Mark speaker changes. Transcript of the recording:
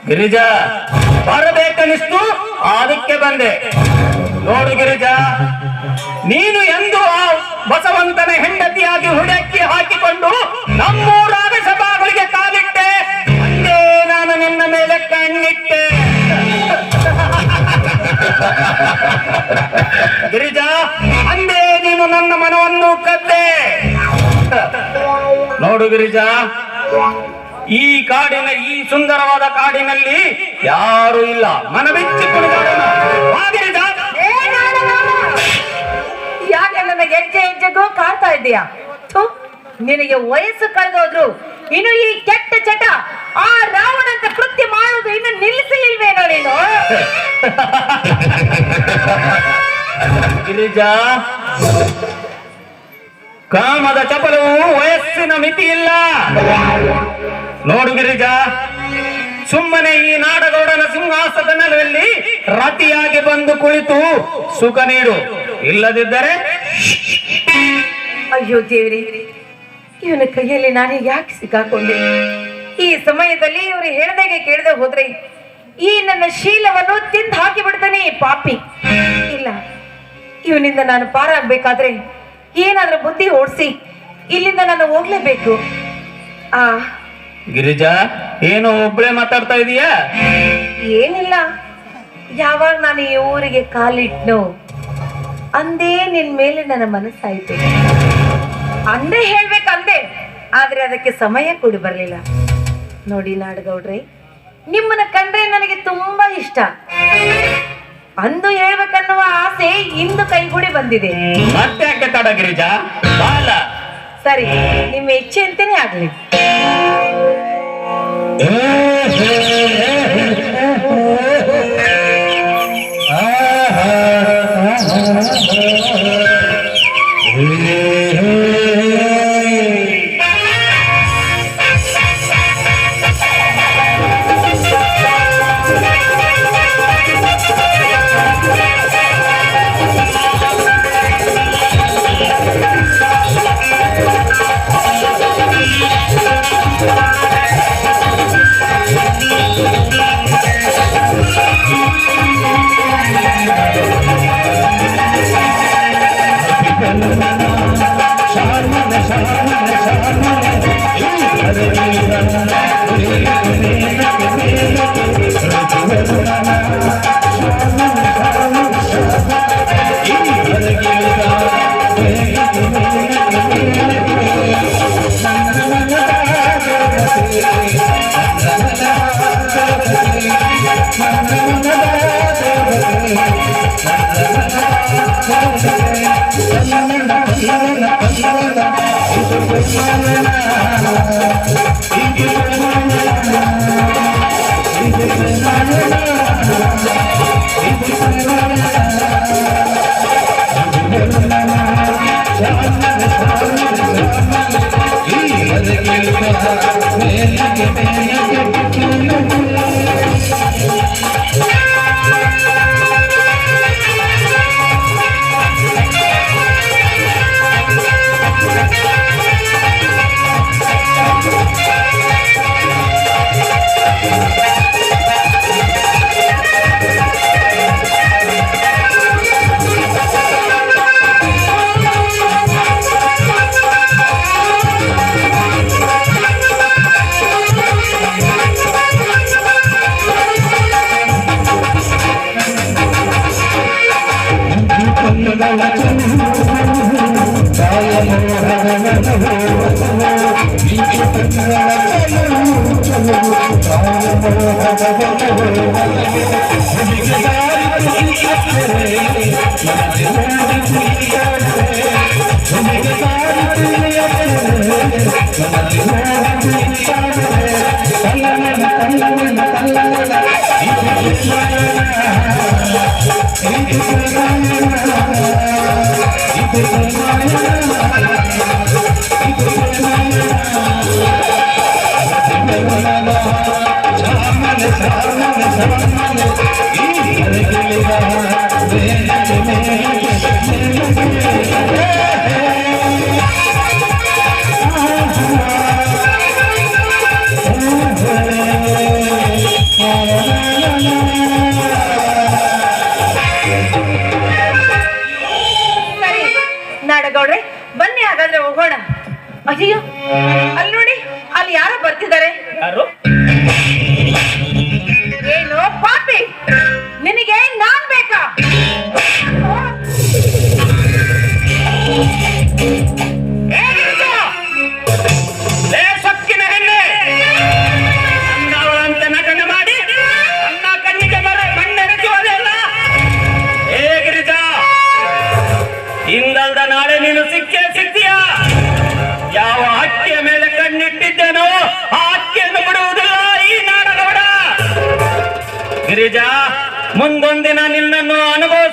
Speaker 1: ಗಿರಿಜಾ ಬರಬೇಕನಿಸ್ತು, ಅದಕ್ಕೆ ಬಂದೆ. ನೋಡು ಗಿರಿಜಾ, ನೀನು ಎಂದು ಆ ಬಸವಂತನ ಹೆಂಡತಿಯಾಗಿ ಹುಡುಕಿ ಹಾಕಿಕೊಂಡು ನಮ್ಮೂರಾದ ಸಭಾಗಳಿಗೆ ಕಾಲಿಟ್ಟೆ, ಅಂದೇ ನಾನು ನಿನ್ನ ಮೇಲೆ ಕಣ್ಣಿಟ್ಟೆ. ಗಿರಿಜಾ, ಅಂದೇ ನೀನು ನನ್ನ ಮನವನ್ನು ಕದ್ದೆ. ನೋಡು ಗಿರಿಜಾ, ಈ ಕಾಡಿನ, ಈ ಸುಂದರವಾದ ಕಾಡಿನಲ್ಲಿ ಯಾರು ಇಲ್ಲ. ಮನಬಿಚ್ಚಿ ಕುಣಿದಾಡೋಣ. ಗಿರಿಜಾ,
Speaker 2: ಯಾಕೆ ನನಗೆ ಹೆಜ್ಜೆ ಹೆಜ್ಜೆಗೂ ಕಾಡ್ತಾ ಇದ್ದೀಯಾ? ನಿನಗೆ ವಯಸ್ಸು ಕಳೆದೋದ್ರು ಇನ್ನು ಈ ಕೆಟ್ಟ ಚಟ, ಆ ರಾವಣಂತ ಕೃತ್ಯ ಮಾಡುವುದು ಇನ್ನು ನಿಲ್ಲಿಸಲಿಲ್ವೇನೋ ನೀನು?
Speaker 1: ಗಿರಿಜಾ, ಕಾಮದ ಚಪಲವು ವಯಸ್ಸಿನ ಮಿತಿ ಇಲ್ಲ. ನೋಡು ಗಿರಿಜಾ, ಸುಮ್ಮನೆ ಈ ನಾಡಗೌಡನ ಸಿಂಹಾಸನದಲ್ಲಿ ರತಿಯಾಗಿ ಬಂದು ಕುಳಿತು ಸುಖ ನೀಡು, ಇಲ್ಲದಿದ್ದರೆ.
Speaker 2: ಅಯ್ಯೋ ದೇವ್ರಿ, ಇವನ ಕೈಯಲ್ಲಿ ನಾನು ಯಾಕೆ ಸಿಕ್ಕಾಕೊಂಡೆ? ಈ ಸಮಯದಲ್ಲಿ ಇವರು ಹೇಳ್ದಾಗೆ ಕೇಳದೆ ಹೋದ್ರೆ ಈ ನನ್ನ ಶೀಲವನ್ನು ತಿಂದು ಹಾಕಿ ಬಿಡ್ತಾನೆ ಪಾಪಿ. ಇಲ್ಲ, ಇವನಿಂದ ನಾನು ಪಾರಾಗ್ಬೇಕಾದ್ರೆ ಏನಾದ್ರೂ ಬುದ್ಧಿ ಓಡಿಸಿ ಇಲ್ಲಿಂದ ನಾನು ಹೋಗ್ಲೇಬೇಕು.
Speaker 1: ಗಿರಿಜಾ, ಏನು ಒಬ್ಬಳೇ ಮಾತಾಡ್ತಾ ಇದೀಯಾ?
Speaker 2: ಏನಿಲ್ಲ, ಯಾವಾಗ ನಾನು ಈ ಊರಿಗೆ ಕಾಲಿಟ್ನೋ ಅಂದೇ ನಿನ್ ಮೇಲೆ ನನ್ನ ಮನಸ್ಸಾಯ್ತು. ಅಂದೇ ಹೇಳ್ಬೇಕಂದೆ, ಆದ್ರೆ ಅದಕ್ಕೆ ಸಮಯ ಕೂಡಿ ಬರ್ಲಿಲ್ಲ. ನೋಡಿ ನಾಡಗೌಡ್ರೆ, ನಿಮ್ಮನ್ನ ಕಂಡ್ರೆ ನನಗೆ ತುಂಬಾ ಇಷ್ಟ. ಅಂದು ಹೇಳ್ಬೇಕನ್ನುವ ಆಸೆ ಇಂದು ಕೈಗೂಡಿ ಬಂದಿದೆ.
Speaker 1: ಮತ್ತೆ ಯಾಕೆ ತಡ ಗಿರಿಜಾ?
Speaker 2: ಸರಿ, ನಿಮ್ಮ ಇಚ್ಛೆ ಅಂತಾನೆ ಆಗ್ಲಿ. ಸರಿ ನಾಡಗೌಡ್ರೆ, ಬನ್ನಿ ಹಾಗಾದ್ರೆ ಹೋಗೋಣ. ಅಯ್ಯೋ, ಅಲ್ಲಿ ನೋಡಿ, ಅಲ್ಲಿ ಯಾರೋ ಬರ್ತಿದ್ದಾರೆ.
Speaker 1: ಯಾರು?
Speaker 2: ಏನು ಪಾಪಿ, ನಿನಗೆ ನಾನ್ ಬೇಕಾ?
Speaker 1: ಏ ಗಿರಿಜಾ! ಲೇ ಸೊಕ್ಕಿನ ಹೆಣ್ಣೆ! ಅಂದವಳಂತೆ ನಟನೆ ಮಾಡಿ ನನ್ನ ಕಣ್ಣಿಗೆ ಮಣ್ಣೆರಚುವುದಿಲ್ಲ. ಏ ಗಿರಿಜಾ, ಇಂದಲ್ದ ನಾಳೆ ನೀನು ಸಿಕ್ಕೇ ಸಿಗ್ತೀಯ. ಯಾವ ಹಕ್ಕಿಯ ಮೇಲೆ ಕಣ್ಣಿಟ್ಟಿದ್ದೇನೋ ಆ ಹಕ್ಕಿಯನ್ನು ಬಿಡುವುದಿಲ್ಲ ಈ ನಾಡಗೌಡ. ಗಿರಿಜಾ, ಮುಂದೊಂದಿನ ನಿನ್ನನ್ನು ಅನುಭವ